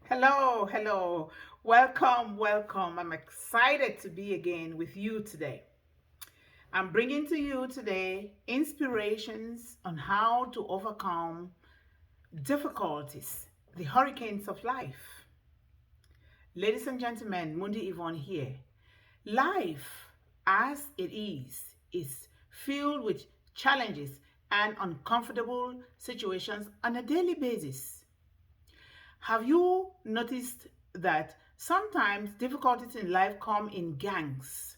Hello, hello. Welcome, welcome. I'm excited to be again with you today. I'm bringing to you today inspirations on how to overcome difficulties, the hurricanes of life. Ladies and gentlemen, Mundi Yvonne here. Life, as it is filled with challenges and uncomfortable situations on a daily basis. Have you noticed that sometimes difficulties in life come in gangs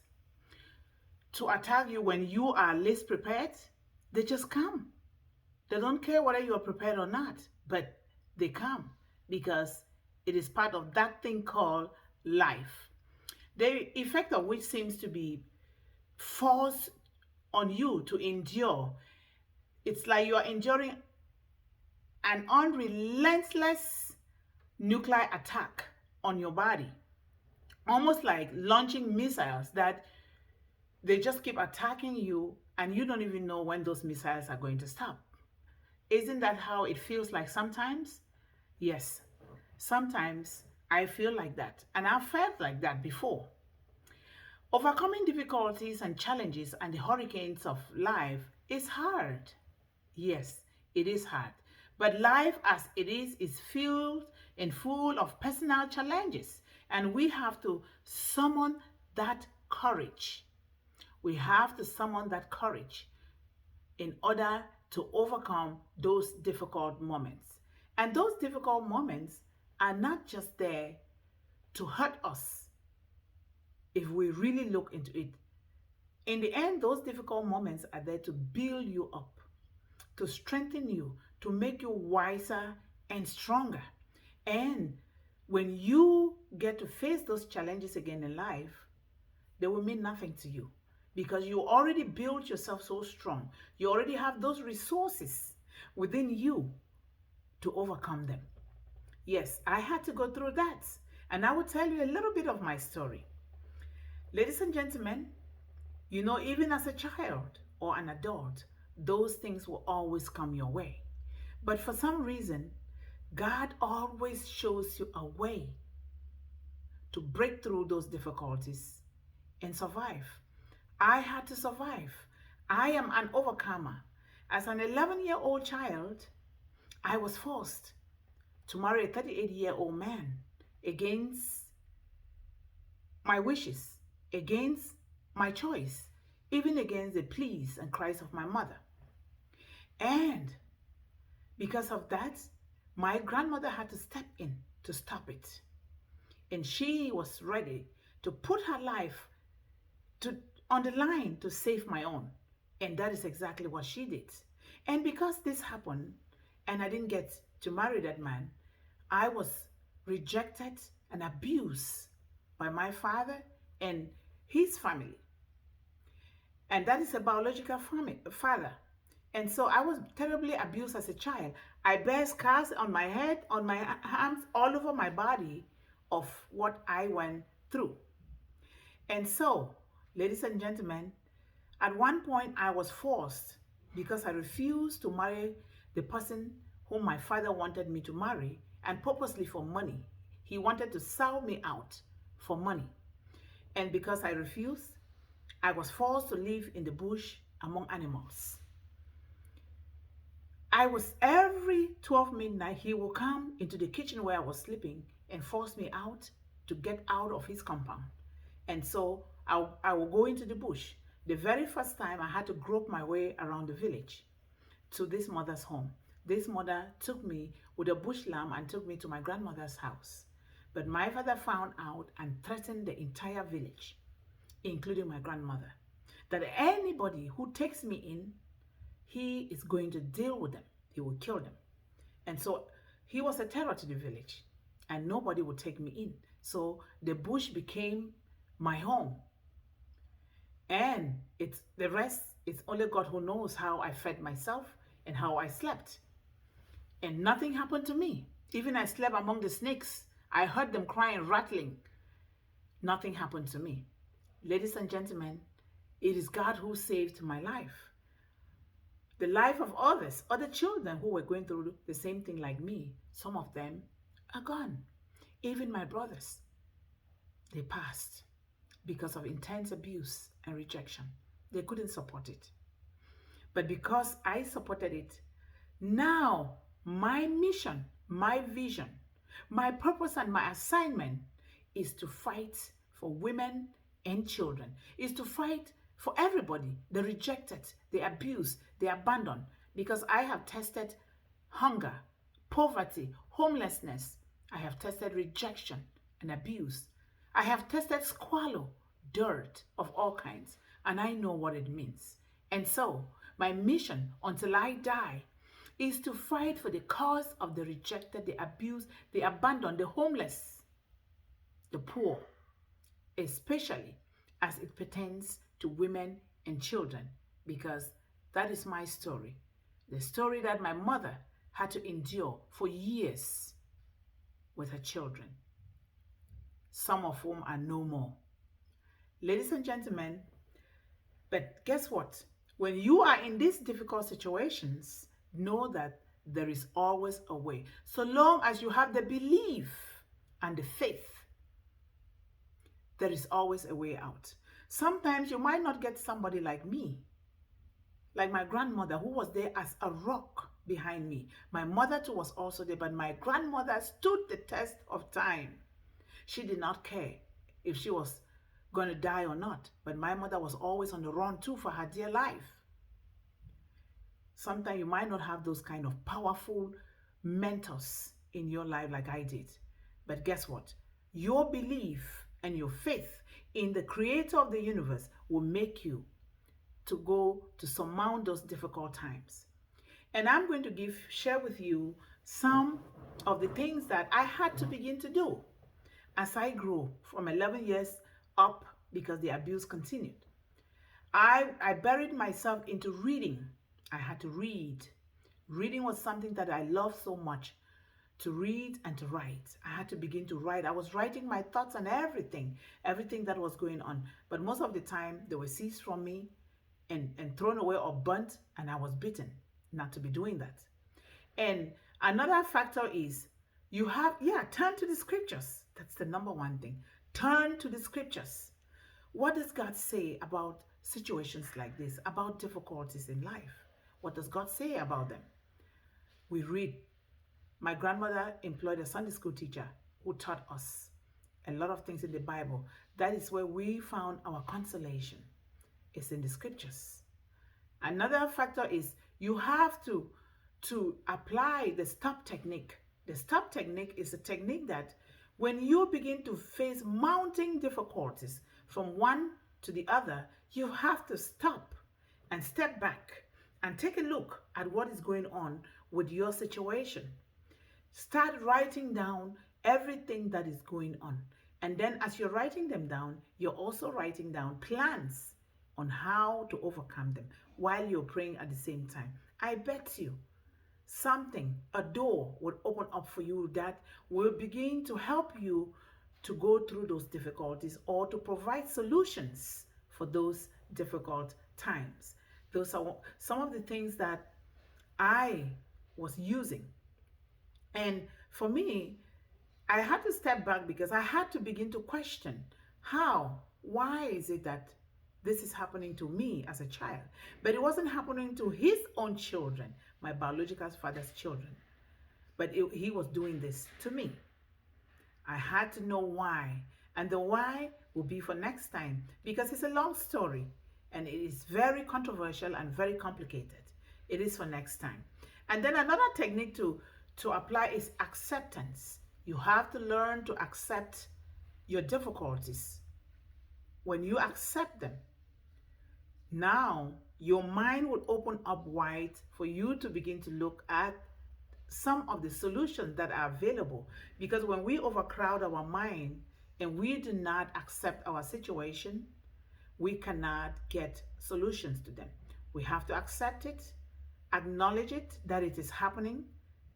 to attack you when you are least prepared? They just come. They don't care whether you are prepared or not, but they come because it is part of that thing called life. The effect of which seems to be forced on you to endure. It's like you are enduring an unrelentless nuclear attack on your body, almost like launching missiles that they just keep attacking you and you don't even know when those missiles are going to stop. Isn't that how it feels like sometimes? Yes, sometimes I feel like that, and I've felt like that before. Overcoming difficulties and challenges and the hurricanes of life is hard. Yes, it is hard. But life as it is filled and full of personal challenges, and we have to summon that courage. We have to summon that courage in order to overcome those difficult moments. And those difficult moments are not just there to hurt us if we really look into it. In the end, those difficult moments are there to build you up, to strengthen you, to make you wiser and stronger. And when you get to face those challenges again in life, they will mean nothing to you because you already built yourself so strong. You already have those resources within you to overcome them. Yes, I had to go through that. And I will tell you a little bit of my story. Ladies and gentlemen, even as a child or an adult, those things will always come your way. But for some reason, God always shows you a way to break through those difficulties and survive. I had to survive. I am an overcomer. As an 11-year-old child, I was forced to marry a 38-year-old man against my wishes, against my choice, even against the pleas and cries of my mother. And because of that, my grandmother had to step in to stop it. And she was ready to put her life to, on the line to save my own. And that is exactly what she did. And because this happened and I didn't get to marry that man, I was rejected and abused by my father and his family. And that is a biological father. And so I was terribly abused as a child. I bear scars on my head, on my arms, all over my body of what I went through. And so, ladies and gentlemen, at one point I was forced because I refused to marry the person whom my father wanted me to marry, and purposely for money. He wanted to sell me out for money. And because I refused, I was forced to live in the bush among animals. I was every 12 midnight, he will come into the kitchen where I was sleeping and force me out to get out of his compound. And so I will go into the bush. The very first time I had to grope my way around the village to this mother's home. This mother took me with a bush lamb and took me to my grandmother's house. But my father found out and threatened the entire village, including my grandmother, that anybody who takes me in, he is going to deal with them. He will kill them. And so he was a terror to the village, and nobody would take me in. So the bush became my home. And it's the rest, it's only God who knows how I fed myself and how I slept. And nothing happened to me. Even I slept among the snakes. I heard them crying, rattling. Nothing happened to me. Ladies and gentlemen, it is God who saved my life. The life of others, other children who were going through the same thing like me, some of them are gone. Even my brothers, they passed because of intense abuse and rejection. They couldn't support it. But because I supported it, now my mission, my vision, my purpose, and my assignment is to fight for women and children, is to fight for everybody, the rejected, the abused, the abandoned, because I have tested hunger, poverty, homelessness. I have tested rejection and abuse. I have tested squalor, dirt of all kinds, and I know what it means. And so, my mission until I die is to fight for the cause of the rejected, the abused, the abandoned, the homeless, the poor, especially as it pertains to women and children, because that is my story. The story that my mother had to endure for years with her children, some of whom are no more. Ladies and gentlemen, but guess what? When you are in these difficult situations, know that there is always a way. So long as you have the belief and the faith, there is always a way out. Sometimes you might not get somebody like me, like my grandmother, who was there as a rock behind me. My mother too was also there, but my grandmother stood the test of time. She did not care if she was going to die or not, but my mother was always on the run too for her dear life. Sometimes you might not have those kind of powerful mentors in your life like I did, but guess what? Your belief and your faith in the creator of the universe will make you to go to surmount those difficult times. And I'm going to share with you some of the things that I had to begin to do as I grew from 11 years up, because the abuse continued. I buried myself into reading. I had to read. Reading was something that I loved so much, to read and to write. I had to begin to write. I was writing my thoughts and everything that was going on. But most of the time, they were seized from me and thrown away or burnt, and I was bitten not to be doing that. And another factor is turn to the scriptures. That's the number one thing. Turn to the scriptures. What does God say about situations like this, about difficulties in life? What does God say about them? We read. My grandmother employed a Sunday school teacher who taught us a lot of things in the Bible. That is where we found our consolation. It's in the scriptures. Another factor is you have to apply the stop technique. The stop technique is a technique that when you begin to face mounting difficulties from one to the other, you have to stop and step back and take a look at what is going on with your situation. Start writing down everything that is going on. And then as you're writing them down, you're also writing down plans on how to overcome them while you're praying at the same time. I bet you a door will open up for you that will begin to help you to go through those difficulties or to provide solutions for those difficult times. Those are some of the things that I was using. And for me, I had to step back because I had to begin to question why is it that this is happening to me as a child? But it wasn't happening to his own children, my biological father's children. But he was doing this to me. I had to know why. And the why will be for next time, because it's a long story and it is very controversial and very complicated. It is for next time. And then another technique to apply is acceptance. You have to learn to accept your difficulties. When you accept them, now your mind will open up wide for you to begin to look at some of the solutions that are available. Because when we overcrowd our mind and we do not accept our situation, we cannot get solutions to them. We have to accept it, acknowledge it, that it is happening,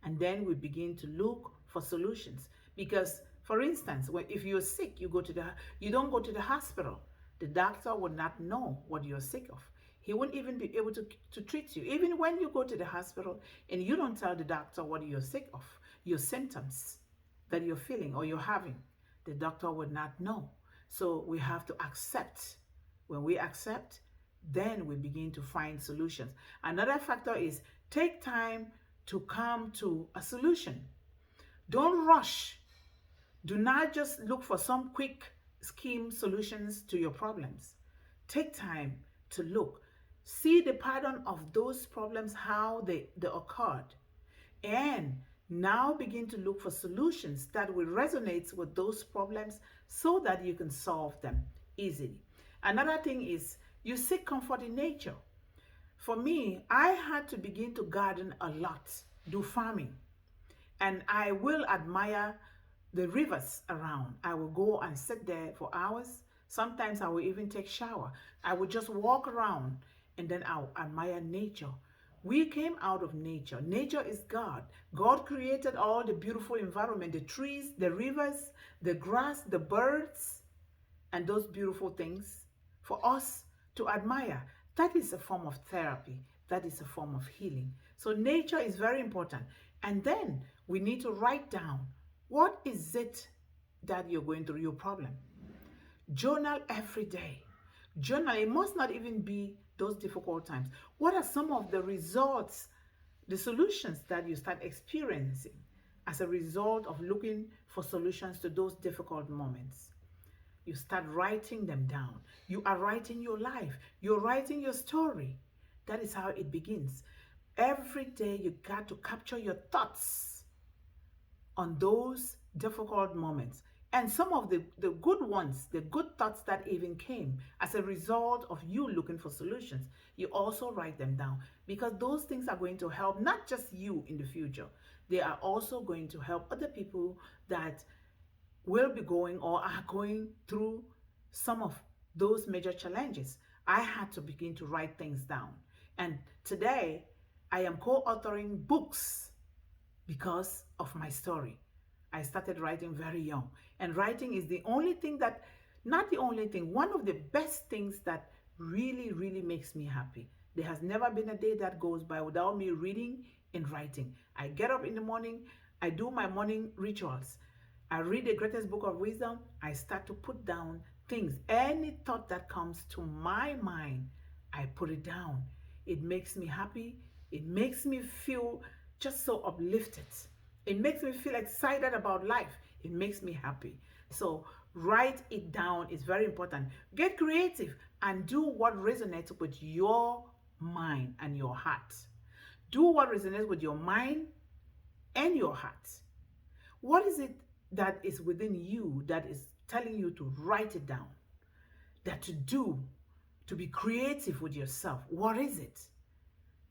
and then we begin to look for solutions. Because, for instance, if you're sick, you don't go to the hospital. The doctor will not know what you're sick of. He won't even be able to treat you. Even when you go to the hospital and you don't tell the doctor what you're sick of, your symptoms, that you're feeling or you're having. The doctor would not know. So we have to accept. When we accept, then we begin to find solutions. Another factor is take time to come to a solution. Don't rush. Do not just look for some quick scheme solutions to your problems. Take time to look. See the pattern of those problems, how they occurred. And now begin to look for solutions that will resonate with those problems so that you can solve them easily. Another thing is you seek comfort in nature. For me, I had to begin to garden a lot, do farming, and I will admire the rivers around. I will go and sit there for hours. Sometimes I will even take shower. I would just walk around and then I'll admire nature. We came out of nature. Nature is God. God created all the beautiful environment, the trees, the rivers, the grass, the birds, and those beautiful things for us to admire. That is a form of therapy. That is a form of healing. So nature is very important. And then we need to write down, what is it that you're going through, your problem? Journal every day. Journal, it must not even be those difficult times. What are some of the results, the solutions that you start experiencing as a result of looking for solutions to those difficult moments? You start writing them down. You are writing your life. You're writing your story. That is how it begins. Every day you got to capture your thoughts on those difficult moments. And some of the good ones, the good thoughts that even came as a result of you looking for solutions, you also write them down, because those things are going to help not just you in the future. They are also going to help other people that will be going or are going through some of those major challenges. I had to begin to write things down. And today, I am co-authoring books because of my story. I started writing very young. And writing is the only thing that, not the only thing, one of the best things that really, really makes me happy. There has never been a day that goes by without me reading and writing. I get up in the morning, I do my morning rituals. I read the greatest book of wisdom. I start to put down things. Any thought that comes to my mind, I put it down. It makes me happy. It makes me feel just so uplifted. It makes me feel excited about life. It makes me happy. So write it down is very important. Get creative and do what resonates with your mind and your heart. Do what resonates with your mind and your heart. What is it that is within you that is telling you to write it down? That to do, to be creative with yourself. What is it?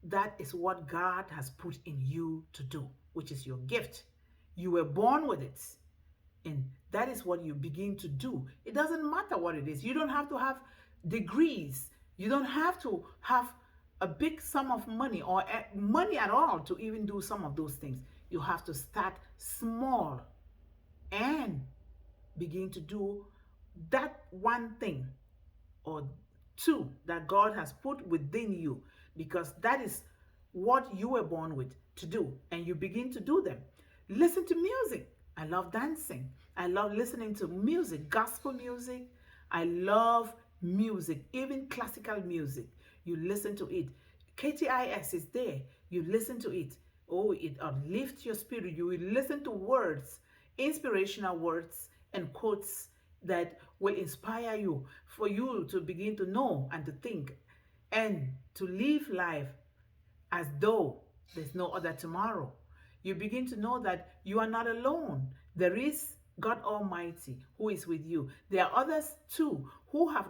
That is what God has put in you to do, which is your gift. You were born with it. And that is what you begin to do. It doesn't matter what it is. You don't have to have degrees. You don't have to have a big sum of money or money at all to even do some of those things. You have to start small and begin to do that one thing or two that God has put within you, because that is what you were born with to do, and you begin to do them. Listen to music. I love dancing. I love listening to music, gospel music. I love music, even classical music. You listen to it. KTIS is there. You listen to it. Oh, it uplifts your spirit. You will listen to words, inspirational words and quotes that will inspire you, for you to begin to know and to think and to live life as though there's no other tomorrow. You begin to know that you are not alone. There is God Almighty who is with you. There are others too who have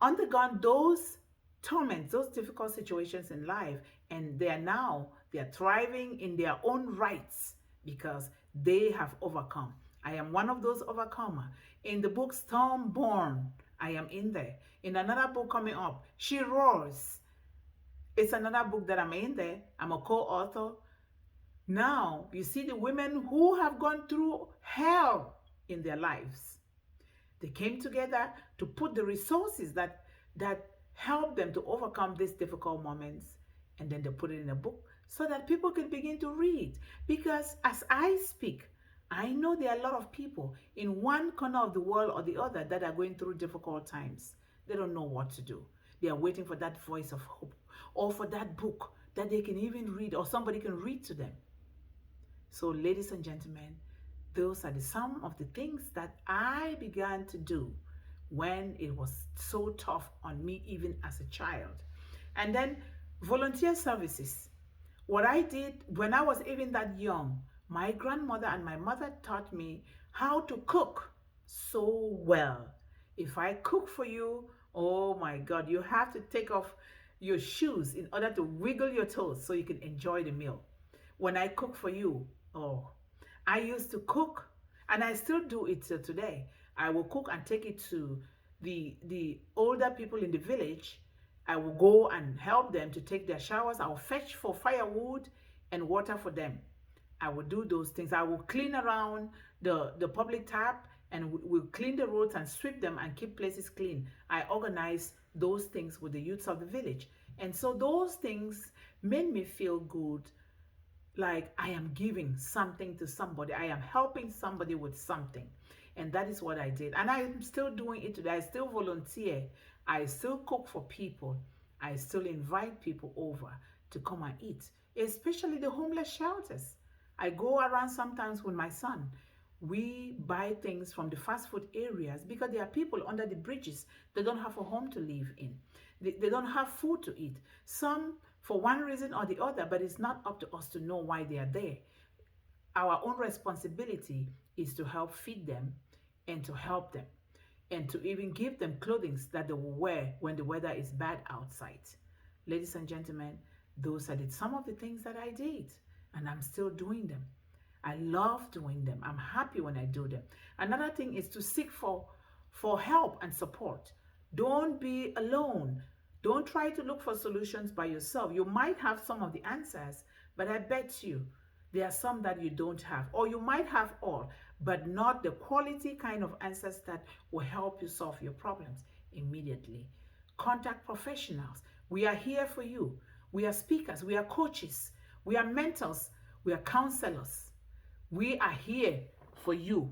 undergone those torments, those difficult situations in life, and they are thriving in their own rights because they have overcome. I am one of those overcomer. In the book Stormborn, I am in there. In another book coming up, She Roars. It's another book that I'm in there. I'm a co-author. Now, you see the women who have gone through hell in their lives. They came together to put the resources that help them to overcome these difficult moments, and then they put it in a book so that people can begin to read. Because as I speak, I know there are a lot of people in one corner of the world or the other that are going through difficult times. They don't know what to do. They are waiting for that voice of hope or for that book that they can even read or somebody can read to them. So, ladies and gentlemen, those are some of the things that I began to do when it was so tough on me, even as a child. And then volunteer services. What I did when I was even that young, my grandmother and my mother taught me how to cook so well. If I cook for you, oh my God, you have to take off your shoes in order to wiggle your toes so you can enjoy the meal. When I cook for you, oh, I used to cook and I still do it till today. I will cook and take it to the older people in the village. I will go and help them to take their showers. I will fetch for firewood and water for them. I will do those things. I will clean around the public tap and we'll clean the roads and sweep them and keep places clean. I organize those things with the youths of the village. And so those things made me feel good, like I am giving something to somebody. I am helping somebody with something. And that is what I did. And I'm still doing it today. I still volunteer. I still cook for people. I still invite people over to come and eat, especially the homeless shelters. I go around sometimes with my son. We buy things from the fast food areas because there are people under the bridges. They don't have a home to live in. They don't have food to eat. Some for one reason or the other, but it's not up to us to know why they are there. Our own responsibility is to help feed them and to help them and to even give them clothing that they will wear when the weather is bad outside. Ladies and gentlemen, those are some of the things that I did, and I'm still doing them. I love doing them. I'm happy when I do them. Another thing is to seek for help and support. Don't be alone. Don't try to look for solutions by yourself. You might have some of the answers, but I bet you there are some that you don't have, or you might have all, but not the quality kind of answers that will help you solve your problems immediately. Contact professionals. We are here for you. We are speakers. We are coaches. We are mentors. We are counselors. We are here for you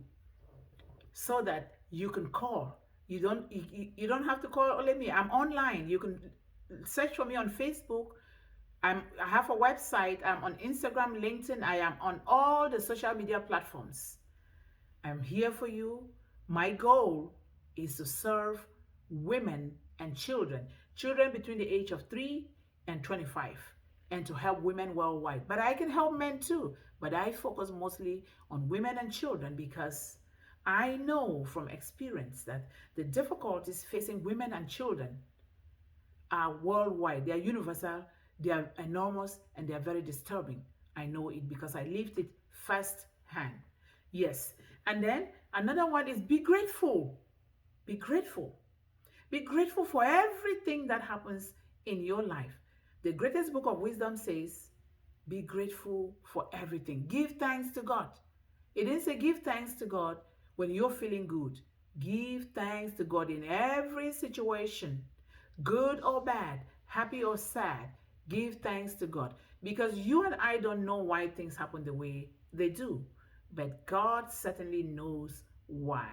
so that you can call. You don't have to call only me. I'm online. You can search for me on Facebook. I have a website. I'm on Instagram, LinkedIn. I am on all the social media platforms. I'm here for you. My goal is to serve women and children between the age of 3 and 25, and to help women worldwide. But I can help men too, but I focus mostly on women and children because I know from experience that the difficulties facing women and children are worldwide. They are universal, they are enormous, and they are very disturbing. I know it because I lived it firsthand. Yes. And then another one is be grateful. Be grateful. Be grateful for everything that happens in your life. The greatest book of wisdom says, be grateful for everything. Give thanks to God. It didn't say give thanks to God when you're feeling good. Give thanks to God in every situation, good or bad, happy or sad. Give thanks to God because you and I don't know why things happen the way they do, but God certainly knows why.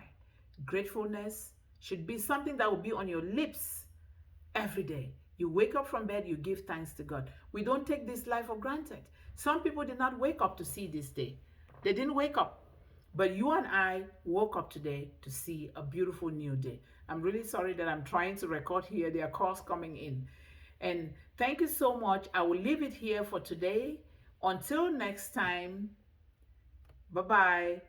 Gratefulness should be something that will be on your lips every day. You wake up from bed, you give thanks to God. We don't take this life for granted. Some people did not wake up to see this day. They didn't wake up. But you and I woke up today to see a beautiful new day. I'm really sorry that I'm trying to record here. There are calls coming in. And thank you so much. I will leave it here for today. Until next time, bye-bye.